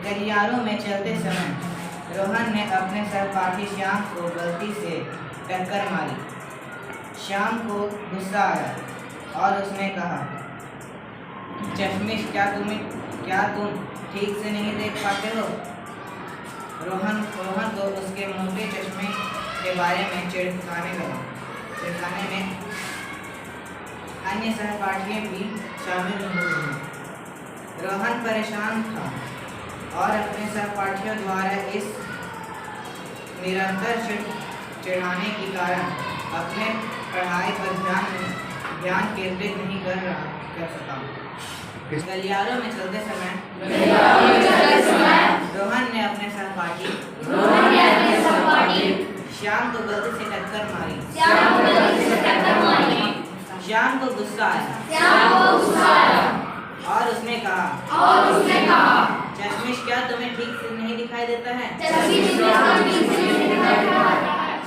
गलियारों में चलते समय रोहन ने अपने सहपाठी श्याम को गलती से टक्कर मारी। श्याम को गुस्सा आया और उसने कहा, चश्मिश, क्या तुम ठीक से नहीं देख पाते हो? रोहन को उसके मोटे चश्मे के बारे में चिढ़ाने में अन्य सहपाठी भी शामिल हुए। रोहन परेशान था और अपने सहपाठियों द्वारा इस निरंतर चिढ़ाने के कारण अपने पढ़ाई पर ध्यान केंद्रित नहीं कर सका। गलियारों में चलते समय रोहन ने अपने सहपाठी श्याम को गलती से टक्कर मारी। श्याम को गुस्सा आया और उसने कहा, चश्मिश, क्या तुम्हें ठीक से नहीं दिखाई देता है?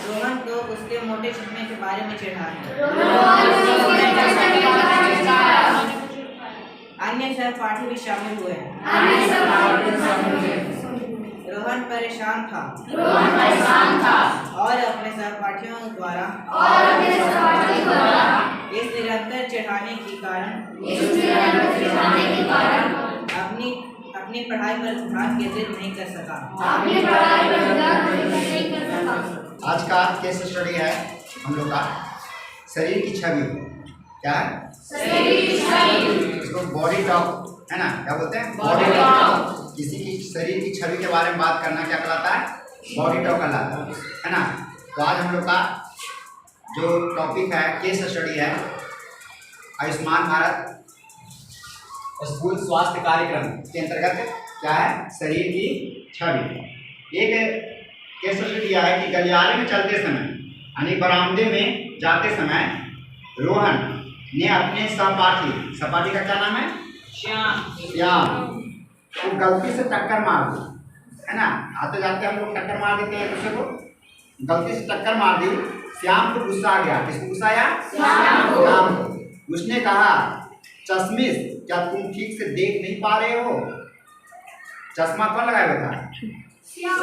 रोहन को उसके मोटे चश्मे के बारे में चिढ़ाया। अन्य सहपाठी भी शामिल हुए। रोहन परेशान था और अपने सहपाठियों द्वारा इस निरंतर चिढ़ाने के कारण अपनी पढ़ाई पर ध्यान केंद्रित नहीं कर सका। आज का केस स्टडी है हम लोग का शरीर की छवि। क्या है? इसको बॉडी टॉक है ना, क्या बोलते हैं? Body talk. किसी की शरीर की छवि के बारे में बात करना क्या कहलाता है? बॉडी टॉक कहलाता है ना। तो आज हम लोग का जो टॉपिक है, केस स्टडी है, आयुष्मान भारत स्कूल स्वास्थ्य कार्यक्रम के अंतर्गत क्या है? शरीर की छवि। एक केस स्टडी दिया है कि गलियारे में चलते समय यानी बरामदे में जाते समय रोहन ने अपने सहपाठी का क्या नाम है? श्याम को गलती से टक्कर मार दी, है ना। आते जाते हम लोग टक्कर मार देते हैं दूसरे को। गलती से टक्कर मार दी। श्याम को गुस्सा आ गया। किसको गुस्सा आया? श्याम को। उसने कहा, चश्मिश, क्या तुम ठीक से देख नहीं पा रहे हो? चश्मा कौन लगाया हुआ था? श्याम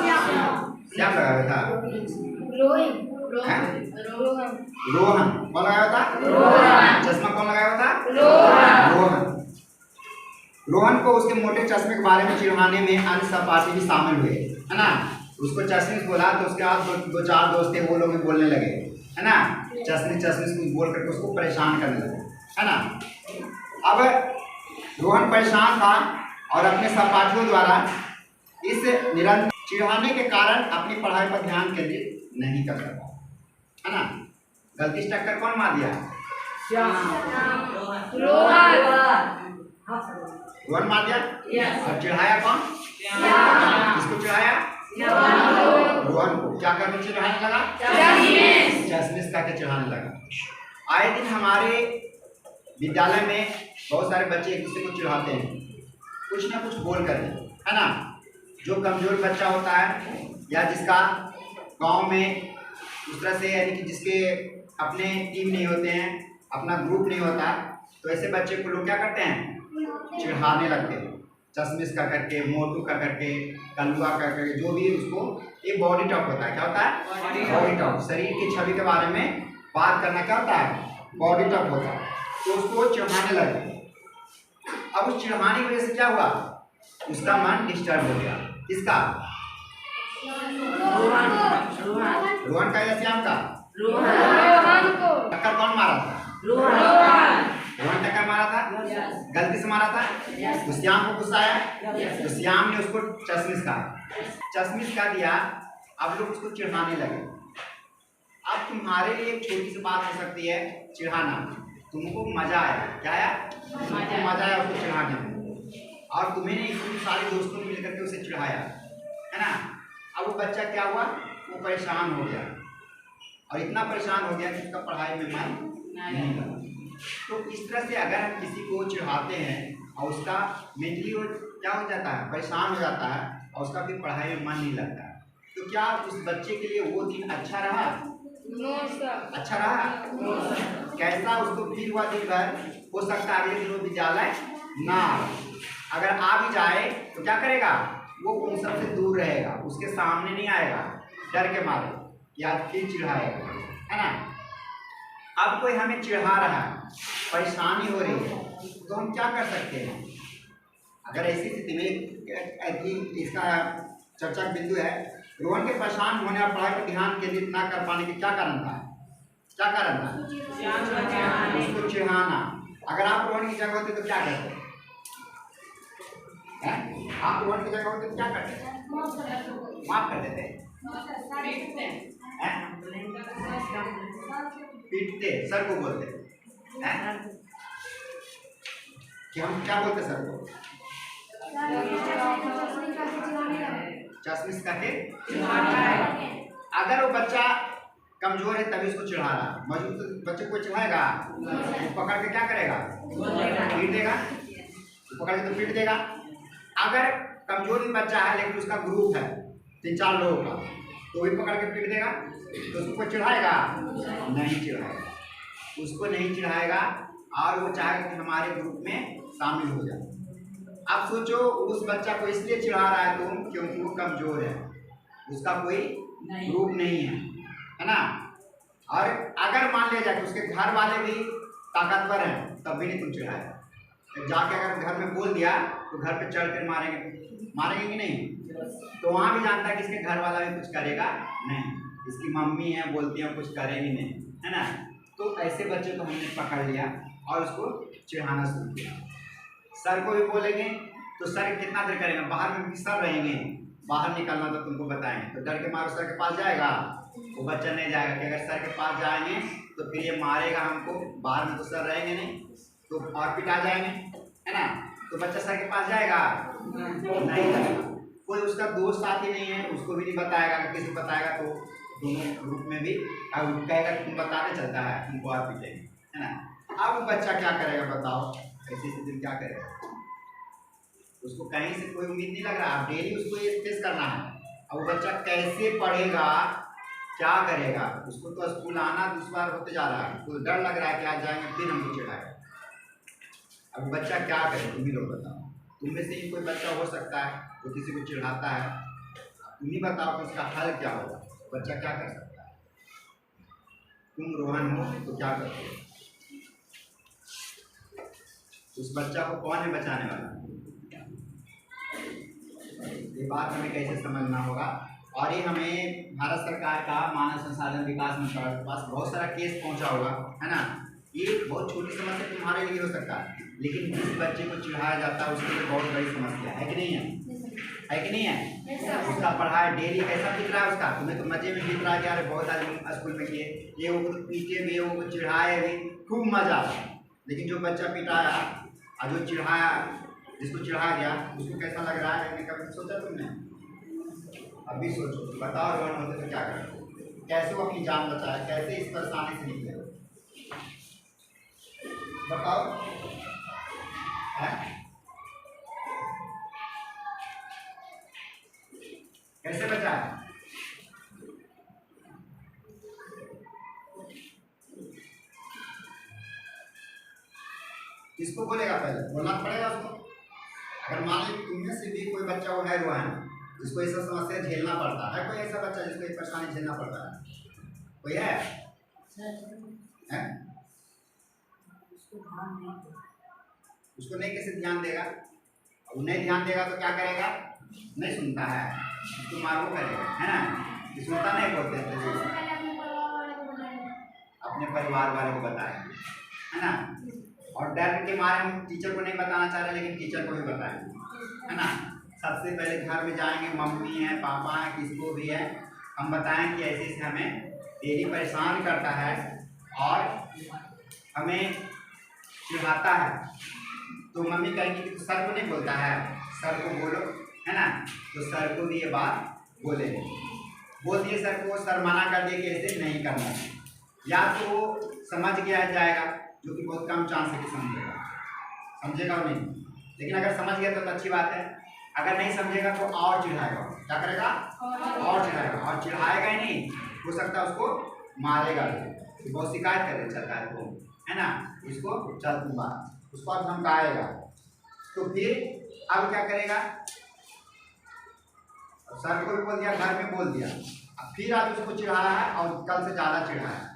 लगाया हुआ था। रोहन कौन लगाया हुआ था? चश्मा कौन लगाया हुआ था? रोहन। रोहन को उसके मोटे चश्मे के बारे में चिढ़ाने में अन्य सहपाठी भी शामिल हुए, है ना। उसको चश्मिश बोला तो उसके बाद दो चार दोस्त थे, वो लोग भी बोलने लगे, है ना। चश्मिश कुछ बोल करके उसको परेशान करने लगे, है ना। अब रोहन परेशान था और अपने सहपाठियों द्वारा इस निरंतर चिढ़ाने के कारण अपनी पढ़ाई पर ध्यान केंद्रित नहीं कर सका, है ना। गलती से टक्कर कौन मार दिया? रोहन मार दिया। और चिढ़ाया कौन? किसको चिढ़ाया? रोहन को। क्या करके चिढ़ाने लगा? चश्मिश करके चिढ़ाने लगा। आए दिन हमारे विद्यालय में बहुत सारे बच्चे एक दूसरे को चिढ़ाते हैं, कुछ ना कुछ बोल कर, है ना। जो कमजोर बच्चा होता है या जिसका गांव में उस तरह से, यानी कि जिसके अपने टीम नहीं होते हैं, अपना ग्रुप नहीं होता, तो ऐसे बच्चे को लोग क्या करते हैं? चिढ़ाने लगते हैं। चश्मिश का करके, मोटू का करके, कलुआ का करके, जो भी उसको, एक बॉडी टॉक होता है। क्या होता है? Body talk. शरीर की छवि के बारे में बात करना क्या होता है? बॉडी टॉक होता है। तो उसको चिढ़ाने लगे। अब उस चिढ़ाने की वजह से क्या हुआ? उसका मन डिस्टर्ब हो गया। किसका? रोहन का या श्याम का? टक्कर कौन मारा था? रोहन टक्कर मारा था, गलती से मारा था। तो श्याम को गुस्सा आया तो श्याम ने उसको चश्मिश का दिया। अब लोग उसको चिढ़ाने लगे। अब तुम्हारे लिए एक छोटी सी बात हो सकती है चिढ़ाना। तुमको मजा आया। क्या आया? तुमको मजा आया उसको चिढ़ाने में, और तुम्हें नहीं, तुम सारे दोस्तों ने मिलकर के उसे चिढ़ाया, है ना। अब वो बच्चा क्या हुआ? वो परेशान हो गया, और इतना परेशान हो गया कि उसका पढ़ाई में मन नहीं लगा। तो इस तरह से अगर हम किसी को चिढ़ाते हैं और उसका मेंटली वो क्या हो जाता है? परेशान हो जाता है, और उसका फिर पढ़ाई में मन नहीं लगता, तो क्या उस बच्चे के लिए वो दिन अच्छा रहा? अच्छा रहा? कैसा उसको फील हुआ दिन भर? हो सकता है अगले दिन वो विद्यालय ना, अगर आ भी जाए तो क्या करेगा? वो उन सबसे दूर रहेगा, उसके सामने नहीं आएगा डर के मारे या फिर चिढ़ाएगा, है ना। अब कोई हमें चिढ़ा रहा है, परेशानी हो रही है, तो हम क्या कर सकते हैं? अगर ऐसी स्थिति में इसका चर्चा का बिंदु है, रोहन के परेशान होने और पढ़ाई पर ध्यान केंद्रित न कर पाने के क्या कारण था? क्या कारण था? उसको चिढ़ाना। अगर आप रोहन की जगह होते तो क्या करते? आप रोहन की जगह होते तो क्या करते? माफ कर देते? पीटते, सर को बोलते कि हम क्या बोलते सर को? चश्मिश करके। अगर वो बच्चा कमजोर है तभी उसको चिढ़ा रहा, मजबूत तो बच्चे को चिढ़ाएगा, वो पकड़ के क्या करेगा? पीट देगा। पकड़ के तो पीट देगा। अगर कमजोर भी बच्चा है लेकिन उसका ग्रुप है 3-4 लोगों का, तो भी पकड़ के पीट देगा, तो उसको चिढ़ाएगा? नहीं चिढ़ाएगा, उसको नहीं चिढ़ाएगा और वो चाहेगा कि हमारे ग्रुप में शामिल हो जाए। अब सोचो, उस बच्चा को इसलिए चिढ़ा रहा है तुम क्योंकि वो कमजोर है, उसका कोई ग्रुप नहीं है ना। और अगर मान लिया जाए कि उसके घर वाले भी ताकतवर हैं तब भी नहीं तुम चिढ़ाएगा, जाके अगर घर में बोल दिया तो घर पे चढ़ कर मारेंगे कि नहीं? तो वहाँ भी जानता है कि इसके घर वाला भी कुछ करेगा नहीं, इसकी मम्मी है बोलती है कुछ करेगी नहीं, है ना। तो ऐसे बच्चे को हमने पकड़ लिया और उसको चिढ़ाना शुरू किया। सर को भी बोलेंगे तो सर कितना देर करेंगे, बाहर में भी सर रहेंगे, बाहर निकलना तो तुमको बताएंगे, तो डर के मारो सर के पास जाएगा? वो बच्चा नहीं जाएगा कि अगर सर के पास जाएंगे तो फिर ये मारेगा हमको, बाहर में तो सर रहेंगे नहीं तो और पिटा जाएंगे, है ना। तो बच्चा सर के पास जाएगा? नहीं जाएगा। कोई उसका दोस्त साथी नहीं है, उसको भी नहीं बताएगा, किसी बताएगा तो दोनों ग्रुप में भी कहेगा कि तुम बताने चलता है, तुमको और पीटेंगे, है ना। अब वो बच्चा क्या करेगा बताओ? ऐसी स्थिति में क्या करेगा? उसको कहीं से कोई उम्मीद नहीं लग रहा, अब डेली उसको ये फेस करना है। अब वो बच्चा कैसे पढ़ेगा, क्या करेगा? उसको तो स्कूल आना दुश्वार होते जा रहा है, उसको डर लग रहा है कि आज जाएंगे फिर हमको चिढ़ाएगा। अब बच्चा क्या करे? तुम ही लोग बताओ। तुम में से ही कोई बच्चा हो सकता है जो किसी को चिढ़ाता है, तुम ही बताओ कि उसका हल क्या होगा, बच्चा क्या कर सकता है? तुम रोहन हो तो क्या करते हो? उस बच्चा को कौन है बचाने वाला? ये बात हमें कैसे समझना होगा। और ये हमें भारत सरकार का मानव संसाधन विकास मंत्रालय के पास बहुत सारा केस पहुंचा होगा, है ना। ये बहुत छोटी समस्या तुम्हारे लिए हो सकता है, लेकिन जिस बच्चे को चिढ़ाया जाता है उसके लिए बहुत बड़ी समस्या है कि नहीं है? है कि नहीं है? उसका पढ़ाई डेली कैसा बीत रहा है उसका? तुम्हें तो मजे में बीत रहा है कि अरे बहुत आदमी स्कूल में किए, ये वो पीटे भी, वो चिढ़ाए भी, खूब मजा आता है। लेकिन जो बच्चा पिटाया और जो चिढ़ाया, जिसको चिढ़ाया गया, उसको कैसा लग रहा है? कभी सोचा तुमने? अभी सोचो, बताओ रोहन होते तो क्या करते? कैसे वो अपनी जान बचाए, कैसे इस परेशानी से निकले? बताओ है? कैसे बचाए? किसको बोलेगा? पहले बोलना पड़ेगा उसको। अगर मान लो तुमने से भी कोई बच्चा वो है रोहन, जिसको ये सब समस्या झेलना पड़ता है, कोई ऐसा बच्चा जिसको ये परेशानी झेलना पड़ता है? कोई है? उसको नहीं कैसे ध्यान देगा? वो नहीं ध्यान देगा तो क्या करेगा? नहीं सुनता है, उसको मारो करेगा, है ना। सुनता नहीं, बोलते अपने परिवार वाले को बताएंगे, है ना। और डर के मारे हम टीचर को नहीं बताना चाह रहे, लेकिन टीचर को भी बताएंगे, है ना। सबसे पहले घर में जाएंगे, मम्मी है, पापा है, किसको भी है, हम बताएं कि ऐसे से हमें डेली परेशान करता है और हमें चिढ़ाता है। तो मम्मी कहेंगी कि सर को नहीं बोलता है, सर को बोलो, है ना। तो सर को भी ये बात बोलेंगे, बोल दिए सर को, सर मना कर दिए कि ऐसे नहीं करना है। या तो वो समझ गया जाएगा, जो कि बहुत कम चांस है कि समझेगा वो नहीं, लेकिन अगर समझ गया तो अच्छी बात है। अगर नहीं समझेगा तो और चिढ़ाएगा, क्या करेगा? और चिढ़ाएगा, और चिढ़ाएगा ही नहीं, हो सकता है उसको मारेगा भी, बहुत शिकायत करने चलता है तो, है ना। उसको चल तुम बात, उसको अब धमकाएगा, तो फिर अब क्या करेगा? सर को भी बोल दिया, घर में बोल दिया, अब फिर आज उसको चिढ़ाया है और कल से ज़्यादा चिढ़ाया है,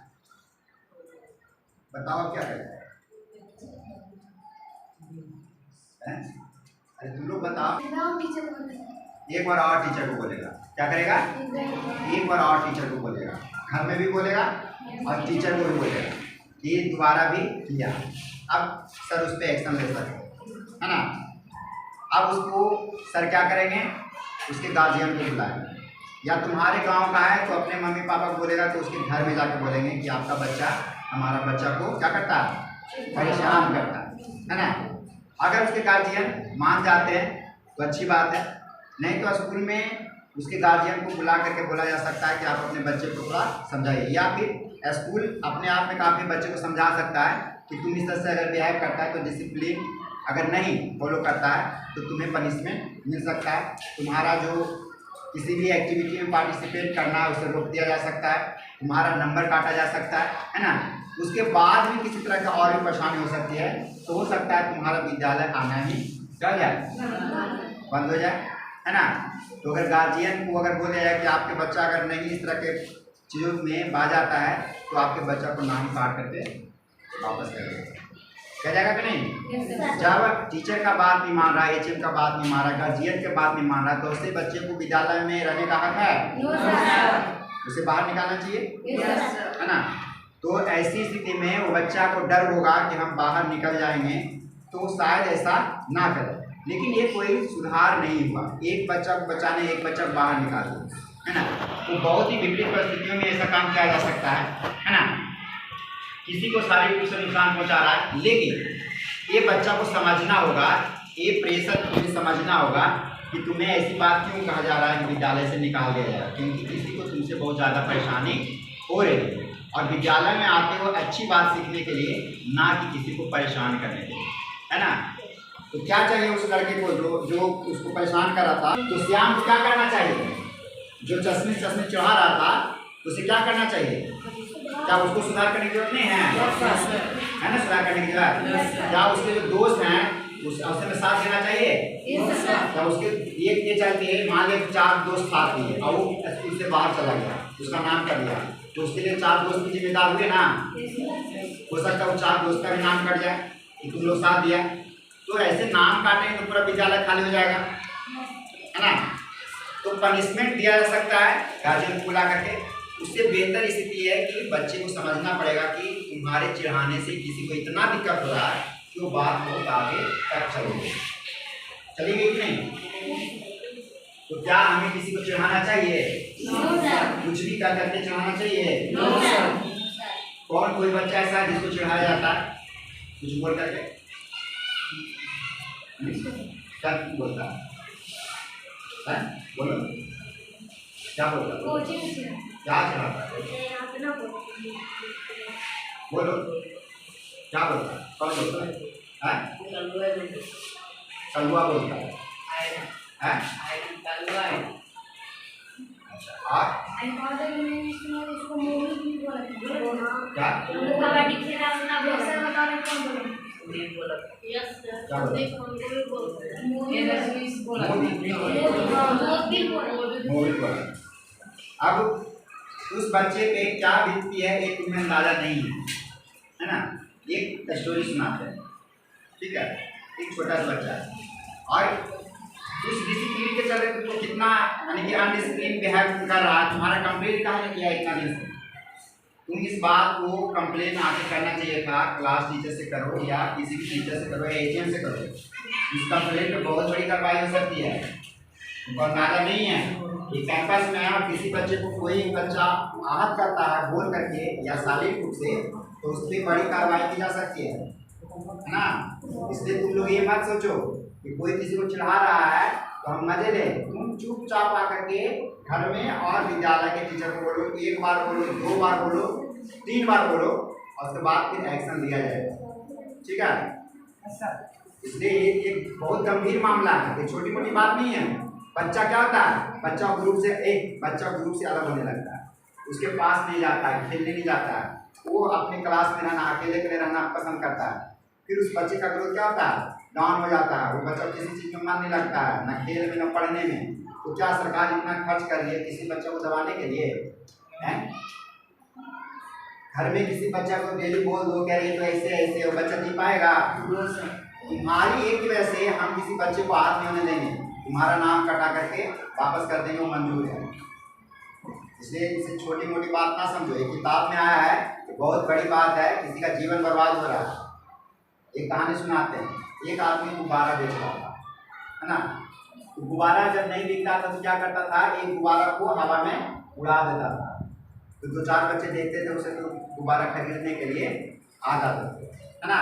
बताओ अब क्या करें? अरे तुम लोग बताओ। एक बार और टीचर को बोलेगा, क्या करेगा? एक बार और टीचर को बोलेगा, घर में भी बोलेगा और टीचर को भी बोलेगा कि दोबारा भी किया। अब सर उस पर एक्शन ले सकते है ना। अब उसको सर क्या करेंगे, उसके गार्जियन को बुलाएंगे, या तुम्हारे गांव का है तो अपने मम्मी पापा को बोलेगा तो उसके घर में जाकर बोलेंगे कि आपका बच्चा हमारा बच्चा को क्या करता है, परेशान करता है ना। अगर उसके गार्जियन मान जाते हैं तो अच्छी बात है, नहीं तो स्कूल में उसके गार्जियन को बुला करके बोला जा सकता है कि आप अपने बच्चे को थोड़ा समझाइए, या फिर स्कूल अपने आप में काफ़ी बच्चे को समझा सकता है कि तुम इस तरह से अगर बिहेव करता है तो डिसिप्लिन अगर नहीं फॉलो करता है तो तुम्हें पनिशमेंट मिल सकता है, तुम्हारा जो किसी भी एक्टिविटी में पार्टिसिपेट करना है उसे रोक दिया जा सकता है, तुम्हारा नंबर काटा जा सकता है ना। उसके बाद भी किसी तरह का और भी परेशानी हो सकती है, तो हो सकता है तुम्हारा विद्यालय आना ही क्या जाए, बंद हो जाए, है ना। तो अगर गार्जियन को अगर बोला जाए कि आपके बच्चा अगर नहीं इस तरह के चीज़ों में बाज आता है तो आपके बच्चा को नाम काट करके वापस कर देगा, कह जाएगा कि नहीं। जब टीचर का बात नहीं मान रहा, एचएम का बात नहीं मान रहा, गार्जियन के बात नहीं मान रहा, तो उससे बच्चे को विद्यालय में रहने का हक है, उसे बाहर निकालना चाहिए, है ना। तो ऐसी स्थिति में वो बच्चा को डर होगा कि हम बाहर निकल जाएंगे, तो शायद ऐसा ना करें, लेकिन ये कोई सुधार नहीं हुआ, एक बच्चा को बचाने एक बच्चा को बाहर निकाल दो, है ना। तो बहुत ही विपरीत परिस्थितियों में ऐसा काम किया जा सकता है ना। किसी को शारीरिक रूप से नुकसान पहुंचा रहा है, लेकिन ये बच्चा को समझना होगा, ये प्रेशर तुम्हें समझना होगा कि तुम्हें ऐसी बात क्यों कहा जा रहा है कि विद्यालय से निकाल दिया जाएगा, क्योंकि किसी को तुमसे बहुत ज़्यादा परेशानी हो रही है, और विद्यालय में आते हो अच्छी बात सीखने के लिए, ना कि किसी को परेशान करने के लिए, है ना। तो क्या चाहिए उस लड़के को जो उसको परेशान कर रहा था, तो श्याम को क्या करना चाहिए, जो चश्मे चढ़ा रहा था उसे क्या करना चाहिए, क्या उसको सुधार करने की जरूरत नहीं है ना, सुधार करने की जरूरत, क्या उसके जो दोस्त हैं उससे में साथ देना चाहिए, क्या उसके एक ये चलती है, मान लीजिए 4 दोस्त साथ दिए और वो स्कूल से बाहर चला गया, उसका नाम कर दिया, तो उसके लिए 4 दोस्त भी जिम्मेदार हुए ना, हो सकता है वो 4 दोस्त का भी नाम कट जाए कि तुम लोग साथ दिया, तो ऐसे नाम काटेंगे तो पूरा विद्यालय खाली हो जाएगा, है ना। तो पनिशमेंट दिया जा सकता है गार्जियन को बुला करके। उससे बेहतर स्थिति है कि बच्चे को समझना पड़ेगा कि तुम्हारे चिढ़ाने से किसी को इतना दिक्कत हो रहा है कि वो बात बहुत आगे तक चली गई कि नहीं। तो क्या हमें किसी को चिढ़ाना चाहिए, कुछ भी कर करके चिढ़ाना चाहिए, कौन कोई बच्चा ऐसा है जिसको चिढ़ाया जाता है कुछ बोल करके, क्या बोलता है, बोलो क्या बोलता है, क्या चढ़ाता है, बोलो क्या बोलता है, कौन बोलता है, कलुआ बोलता है, अच्छा। क्या अब उस बच्चे पे क्या बीतती है एक तुम्हें अंदाजा नहीं है ना। एक स्टोरी सुनाते हैं, ठीक है। एक छोटा सा बच्चा है और उस डिसिप्लिन के चलते तो कितना यानी कि अनडिसिप्लिन बिहेव कर रहा है, तुम्हारा कंप्लेन कहाँ ने किया इतना दिन से, तुम इस बात को कंप्लेन आगे करना चाहिए था, क्लास टीचर से करो या किसी भी टीचर से करो या एचएम से करो। इस कंप्लेन पे बहुत बड़ी कार्रवाई हो सकती है, तुमको अंदाजा नहीं है कि कैंपस में और किसी बच्चे को कोई बच्चा आहत करता है बोल करके या शारीरिक रूप से, तो उस पर बड़ी कार्रवाई की जा सकती है ना। इसलिए तुम लोग ये मत सोचो कि कोई किसी को चिढ़ा रहा है तो हम मजे लें, तुम चुपचाप आकर के घर में और विद्यालय के टीचर को बोलो, 1 बार बोलो, 2 बार बोलो, 3 बार बोलो, और उसके बाद फिर एक्शन लिया जाएगा, ठीक है। इसलिए ये एक बहुत गंभीर मामला है, ये छोटी मोटी बात नहीं है। बच्चा क्या होता है, बच्चा ग्रुप से अलग होने लगता है, उसके पास नहीं जाता है, खेलने नहीं जाता है, वो अपने क्लास में रहना, अकेले के लिए रहना पसंद करता है। फिर उस बच्चे का ग्रोथ क्या होता है, डाउन हो जाता है, वो बच्चा किसी चीज़ में मन नहीं लगता है, ना खेल में ना पढ़ने में, तो क्या सरकार इतना खर्च कर रही है किसी बच्चे को दबाने के लिए? हैं? घर में किसी बच्चा को डेली बोल दो क्या ये तो ऐसे ऐसे वो बच्चा जी पाएगा? तुम्हारी एक वजह से हम किसी बच्चे को हाथ नहीं होने देंगे, तुम्हारा नाम कटा करके वापस कर देंगे, वो मंजूर है। इसलिए इसे छोटी मोटी बात ना समझो, एक किताब में आया है, बहुत बड़ी बात है, किसी का जीवन बर्बाद हो रहा है। एक कहानी सुनाते हैं, एक आदमी गुब्बारा बेच रहा था, है ना। तो गुब्बारा जब नहीं बिकता था तो क्या करता था, एक गुब्बारा को हवा में उड़ा देता था। तो 2-4 बच्चे देखते थे उसे, तो गुब्बारा खरीदने के लिए आ जाते थे, है ना।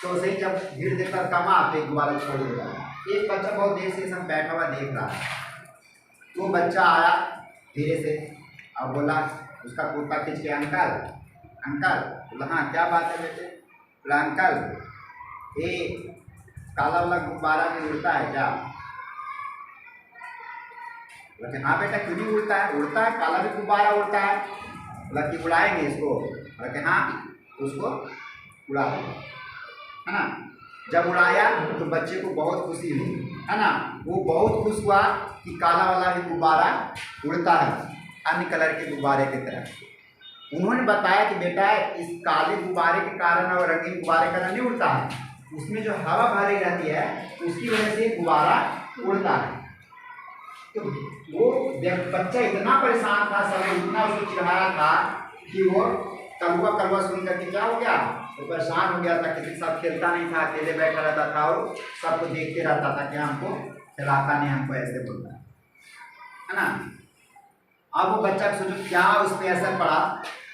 तो उसे जब भीड़ देखकर कमा तो एक गुब्बारा छोड़ देता। एक बच्चा बहुत देर से सब बैठा हुआ देख रहा है। तो बच्चा आया धीरे से और बोला, उसका कुर्ता खींच के, अंकल अंकल। बोला हाँ क्या बात है बेटे? बोला अंकल ये काला वाला गुब्बारा में उड़ता है क्या? बोला हाँ बेटा क्यों नहीं उड़ता है? उड़ता है, काला भी गुब्बारा उड़ता है। बोला कि उड़ाएंगे इसको? बोला कि हाँ उसको उड़ा दो, है ना। जब उड़ाया तो बच्चे को बहुत खुशी हुई, है ना। वो बहुत खुश हुआ कि काला वाला भी गुब्बारा उड़ता है अन्य कलर के गुब्बारे की तरह। उन्होंने बताया कि बेटा इस काले गुब्बारे के कारण और रंगीन गुब्बारे का नहीं उड़ता है, उसमें जो हवा भरी रहती है उसकी वजह से गुब्बारा उड़ता है। तो वो बच्चा इतना परेशान था, सब इतना उसको चिढ़ाया था कि वो कलवा कलवा सुन करके क्या हो गया, वो परेशान हो गया था, किसी के साथ खेलता नहीं था, अकेले बैठा रहता था और सबको देखते रहता था कि हमको खिलाता नहीं, हमको ऐसे बोलता है ना। अब वो बच्चा सोचो क्या उस पर असर पड़ा,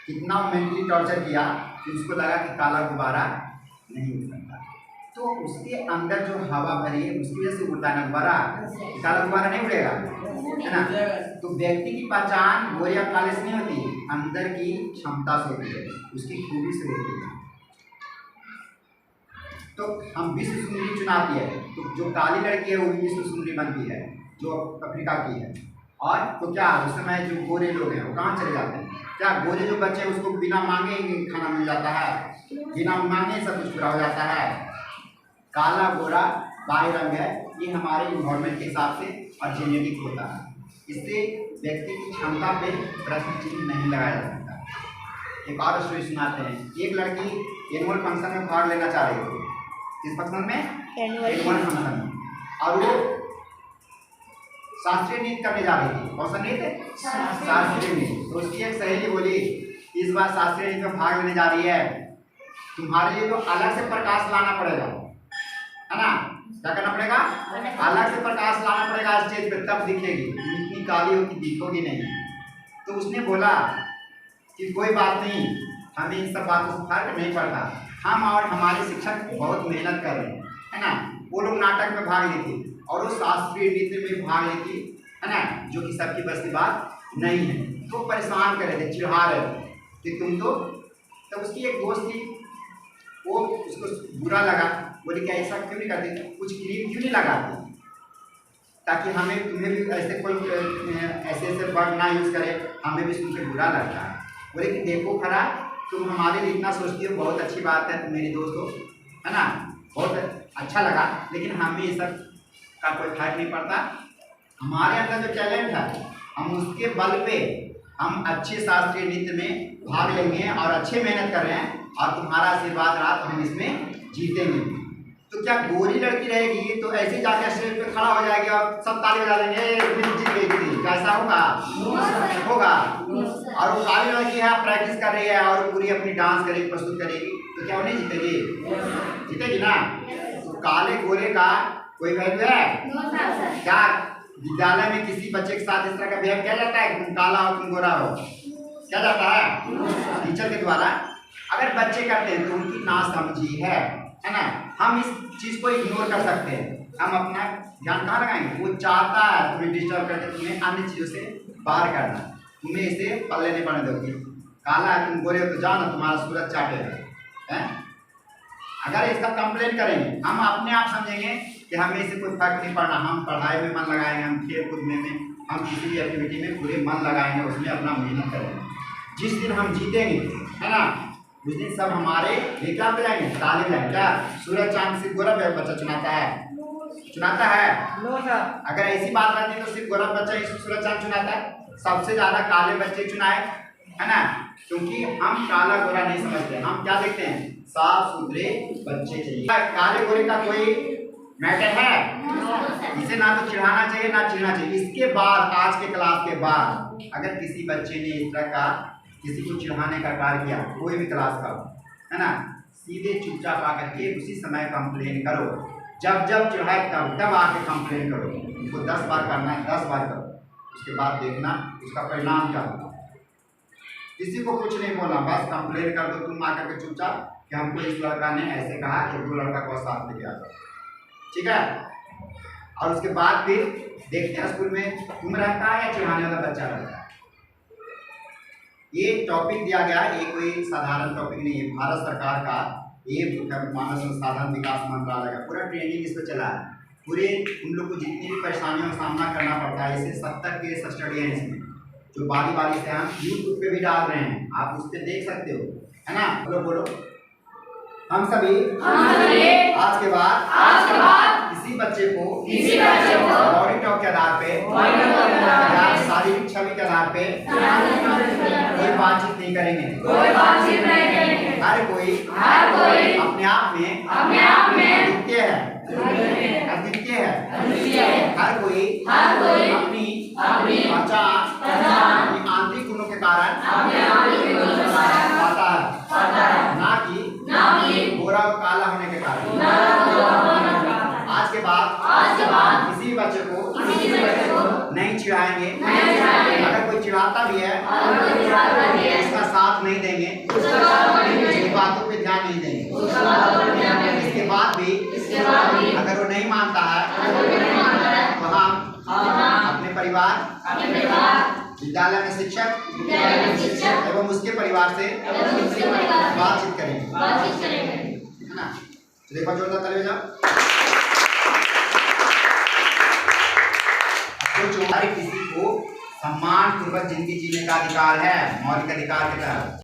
कितना मेंटली टॉर्चर किया कि उसको लगा कि काला गुब्बारा नहीं उड़ सकता। तो उसके अंदर जो हवा भरी है उसकी वजह से उड़ता है ना गुब्बारा, काला गुब्बारा नहीं उड़ेगा, है ना। तो व्यक्ति की पहचान गोरे या काले से नहीं होती, अंदर की क्षमता से होती है, उसकी खूबी से होती है। तो हम विश्व सुंदरी चुनाती है, तो जो काली लड़की है वो भी विश्व सुंदरी बनती है, जो अफ्रीका की है। और तो क्या उस समय जो गोरे लोग हैं वो कहाँ चले जाते हैं? क्या गोरे जो बच्चे उसको बिना मांगे खाना मिल जाता है, बिना मांगे सब कुछ पूरा हो जाता है। काला गोरा बाह्य रंग है, ये हमारे इन्वायरमेंट के हिसाब से और जेनेटिक होता है। इससे व्यक्ति की क्षमता पे प्रश्न चिन्ह नहीं लगाया जा सकता। एक और स्टोरी सुनाते हैं। एक लड़की एनुअल फंक्शन में भाग लेना चाह रही थी। किस फंक्शन में? एनुअल फंक्शन में। और वो शास्त्रीय नृत्य करने जा रही थी। कौन सा नृत्य? शास्त्रीय नृत्य। तो उसकी एक सहेली बोली, इस बार शास्त्रीय नृत्य में भाग लेने जा रही है, तुम्हारे लिए तो अलग से प्रकाश लाना पड़ेगा, है ना। क्या करना पड़ेगा? अलग से प्रकाश लाना पड़ेगा स्टेज पे, तब दिखेगी, इतनी काली हो कि दिखोगी नहीं। तो उसने बोला कि कोई बात नहीं, हमें इन सब बातों से फर्क नहीं पड़ता, हम और हमारे शिक्षक बहुत मेहनत कर रहे हैं, है ना। वो लोग नाटक में भाग लेती और वो शास्त्रीय नृत्य में भाग लेती, है ना, जो कि सबकी बस की बात नहीं है। तो परेशान कर रहे थे, चिढ़ा रहे थे कि तुम तो उसकी एक दोस्त थी, वो उसको बुरा लगा, बोले क्या ऐसा क्यों नहीं करती, कुछ क्रीम क्यों नहीं लगाती ताकि हमें तुम्हें भी ऐसे कोई ऐसे वर्ड ना यूज़ करे, हमें भी सुन के बुरा लगता है। बोले कि देखो खरा, तुम हमारे लिए इतना सोचती हो, बहुत अच्छी बात है, तुम मेरी दोस्त हो, है ना, बहुत अच्छा लगा, लेकिन हमें ये सब का कोई फर्क नहीं पड़ता। हमारे अंदर जो टैलेंट है हम उसके बल पे हम अच्छे शास्त्रीय नृत्य में भाग लेंगे और अच्छे मेहनत कर रहे हैं, और तुम्हारा आशीर्वाद रहा तो हम इसमें जीतेंगे। तो क्या गोरी लड़की रहेगी तो ऐसे ही जाकर स्टेज पे खड़ा हो जाएगी और सब ताली बजा देंगे, जीत गई थी, कैसा होगा? होगा। और वो काली लड़की है, प्रैक्टिस कर रही है और पूरी अपनी डांस करेगी, प्रस्तुत करेगी, तो क्या वो नहीं जीतेगी? जीतेगी ना। तो काले गोरे का कोई वैल्यू है क्या? विद्यालय में किसी बच्चे के साथ इस तरह का बिहेव किया जाता है कि तुम काला हो तुम गोरा हो, क्या जाता है टीचर के द्वारा? अगर बच्चे करते हैं तो उनकी नासमझी है ना। हम इस चीज़ को इग्नोर कर सकते हैं, हम अपना ध्यान कहाँ लगाएंगे? वो चाहता है तुम्हें डिस्टर्ब करके तुम्हें अन्य चीज़ों से बाहर करना, तुम्हें इसे पल्ले नहीं पड़ने दोगी। काला है तुम गोरे हो तो जाओ ना, तुम्हारा सूरज चाटेगा, है। अगर इसका कंप्लेन करेंगे, हम अपने आप समझेंगे कि हमें इससे कोई फर्क नहीं पड़ना, हम पढ़ाई में मन लगाएंगे, हम खेल कूद में हम किसी भी एक्टिविटी में पूरे मन लगाएंगे, उसमें अपना मेहनत करेंगे। जिस दिन हम जीतेंगे, है ना, उस दिन सब हमारे लिए क्या बजाएंगे? ताली बजाएंगे। क्या सूरज चांद से गोरा बच्चा चुनाता है? चुनाता है? No sir. अगर ऐसी बात रहती तो सिर्फ गोरा बच्चा ही सूरज चांद चुनाता है? सबसे ज्यादा काले बच्चे चुनाए, है ना? क्योंकि हम काला गोरा नहीं समझते, हम क्या देखते हैं? साफ सुथरे बच्चे चाहिए। काले गोरे का कोई मैटर है? इसे ना तो चिढ़ाना चाहिए ना चिढ़ना चाहिए। इसके बाद आज के क्लास के बाद अगर किसी बच्चे ने इस तरह का किसी को चिढ़ाने का कार्य किया, कोई भी क्लास का, है ना, सीधे चुपचाप आकर के उसी समय कंप्लेन करो। जब जब चिढ़ाए तब आके कंप्लेन करो। उनको 10 बार करना है, 10 बार करो, उसके बाद देखना उसका परिणाम क्या होगा। किसी को कुछ नहीं बोलना, बस कंप्लेन कर दो तुम आकर के चुपचाप कि हमको इस लड़का ने ऐसे कहा, एक दो लड़का को साथ लेके आ जाओ, ठीक है? और उसके बाद फिर देखते हैं स्कूल में तुम रहता है या चिढ़ाने वाला बच्चा रहता है। ये टॉपिक दिया गया है, ये कोई साधारण टॉपिक नहीं है। भारत सरकार का ये मानव संसाधन विकास मंत्रालय का पूरा ट्रेनिंग इस पर चला है। पूरे उन लोग को जितनी भी परेशानियों का सामना करना पड़ता है, इसे 70 केस स्टडी है इसमें, जो बारी बारी से हम यूट्यूब पे भी डाल रहे हैं, आप उस पर देख सकते हो, है ना? बोलो बोलो। हम सभी आज के बाद किसी बच्चे को बॉडी टॉक के आधार पे या शारीरिक छवि के आधार पे कोई बातचीत नहीं करेंगे। हर कोई अपने आप में अद्वितीय है। हर कोई अपनी पहचान अपनी आंतरिक गुणों के कारण पाता है, ना कि गोरा और काला होने के कारण। आज के बाद किसी बच्चे को नहीं चिढ़ाएंगे। अगर कोई चिढ़ाता भी है उसका साथ नहीं देंगे, उसकी बातों पे ध्यान नहीं देंगे। इसके बाद भी अगर वो नहीं मानता है तो हम अपने परिवार विद्यालय में शिक्षक एवं उसके परिवार से बातचीत करेंगे, है ना? तो देखो जोरदार ताली बजाओ। जो हर किसी को सम्मान पूर्वक जिंदगी जीने का अधिकार है, मौलिक अधिकार के तहत।